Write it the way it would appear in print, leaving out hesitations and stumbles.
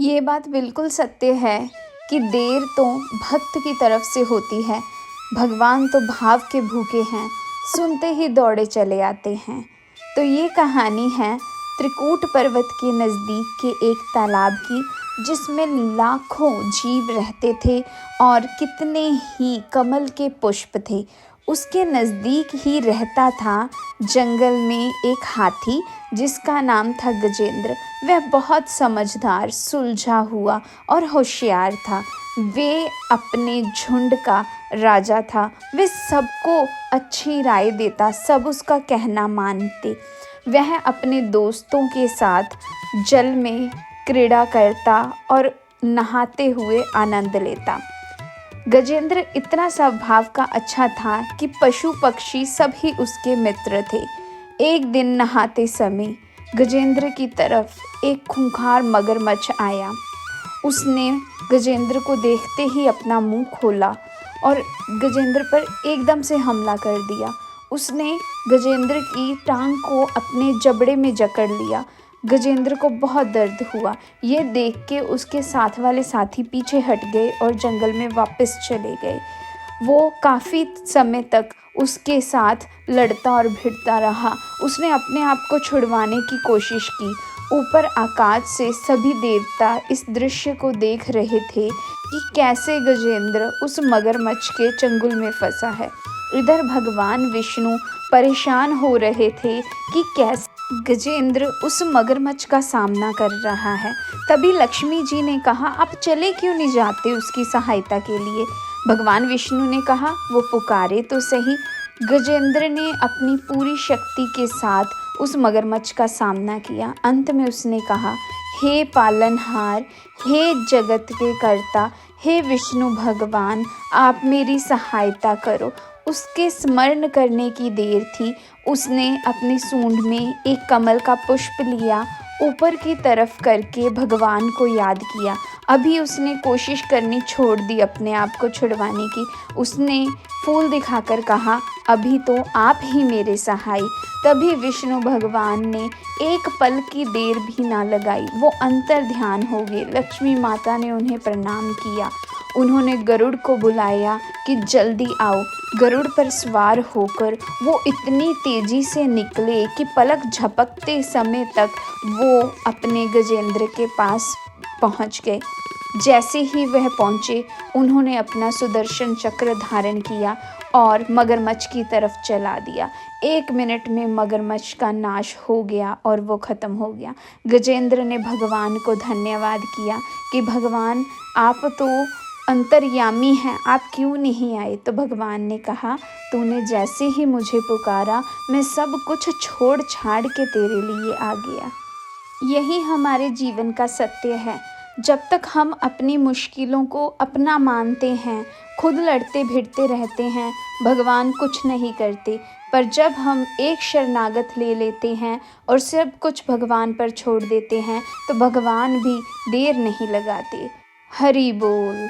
ये बात बिल्कुल सत्य है कि देर तो भक्त की तरफ से होती है। भगवान तो भाव के भूखे हैं, सुनते ही दौड़े चले आते हैं। तो ये कहानी है त्रिकूट पर्वत के नज़दीक के एक तालाब की, जिसमें लाखों जीव रहते थे और कितने ही कमल के पुष्प थे। उसके नज़दीक ही रहता था जंगल में एक हाथी, जिसका नाम था गजेंद्र। वह बहुत समझदार, सुलझा हुआ और होशियार था। वे अपने झुंड का राजा था। वे सबको अच्छी राय देता, सब उसका कहना मानते। वह अपने दोस्तों के साथ जल में क्रीड़ा करता और नहाते हुए आनंद लेता। गजेंद्र इतना स्वभाव का अच्छा था कि पशु पक्षी सभी उसके मित्र थे। एक दिन नहाते समय गजेंद्र की तरफ एक खूंखार मगरमच्छ आया। उसने गजेंद्र को देखते ही अपना मुंह खोला और गजेंद्र पर एकदम से हमला कर दिया। उसने गजेंद्र की टांग को अपने जबड़े में जकड़ लिया। गजेंद्र को बहुत दर्द हुआ। ये देख के उसके साथ वाले साथी पीछे हट गए और जंगल में वापस चले गए। वो काफ़ी समय तक उसके साथ लड़ता और भिड़ता रहा। उसने अपने आप को छुड़वाने की कोशिश की। ऊपर आकाश से सभी देवता इस दृश्य को देख रहे थे कि कैसे गजेंद्र उस मगरमच्छ के चंगुल में फंसा है। इधर भगवान विष्णु परेशान हो रहे थे कि कैसे गजेंद्र उस मगरमच्छ का सामना कर रहा है। तभी लक्ष्मी जी ने कहा, आप चले क्यों नहीं जाते उसकी सहायता के लिए। भगवान विष्णु ने कहा, वो पुकारे तो सही। गजेंद्र ने अपनी पूरी शक्ति के साथ उस मगरमच्छ का सामना किया। अंत में उसने कहा, हे पालनहार, हे जगत के कर्ता, हे विष्णु भगवान, आप मेरी सहायता करो। उसके स्मरण करने की देर थी। उसने अपनी सूंड में एक कमल का पुष्प लिया, ऊपर की तरफ करके भगवान को याद किया। अभी उसने कोशिश करनी छोड़ दी अपने आप को छुड़वाने की। उसने फूल दिखाकर कहा, अभी तो आप ही मेरे सहाय। तभी विष्णु भगवान ने एक पल की देर भी ना लगाई, वो अंतर ध्यान हो गए। लक्ष्मी माता ने उन्हें प्रणाम किया। उन्होंने गरुड़ को बुलाया कि जल्दी आओ। गरुड़ पर सवार होकर वो इतनी तेजी से निकले कि पलक झपकते समय तक वो अपने गजेंद्र के पास पहुंच गए। जैसे ही वह पहुंचे, उन्होंने अपना सुदर्शन चक्र धारण किया और मगरमच्छ की तरफ चला दिया। 1 मिनट में मगरमच्छ का नाश हो गया और वो ख़त्म हो गया। गजेंद्र ने भगवान को धन्यवाद किया कि भगवान, आप तो अंतर्यामी हैं, आप क्यों नहीं आए। तो भगवान ने कहा, तूने जैसे ही मुझे पुकारा, मैं सब कुछ छोड़ छाड़ के तेरे लिए आ गया। यही हमारे जीवन का सत्य है। जब तक हम अपनी मुश्किलों को अपना मानते हैं, खुद लड़ते भिड़ते रहते हैं, भगवान कुछ नहीं करते। पर जब हम एक शरणागत ले लेते हैं और सब कुछ भगवान पर छोड़ देते हैं, तो भगवान भी देर नहीं लगाते। हरि बोल।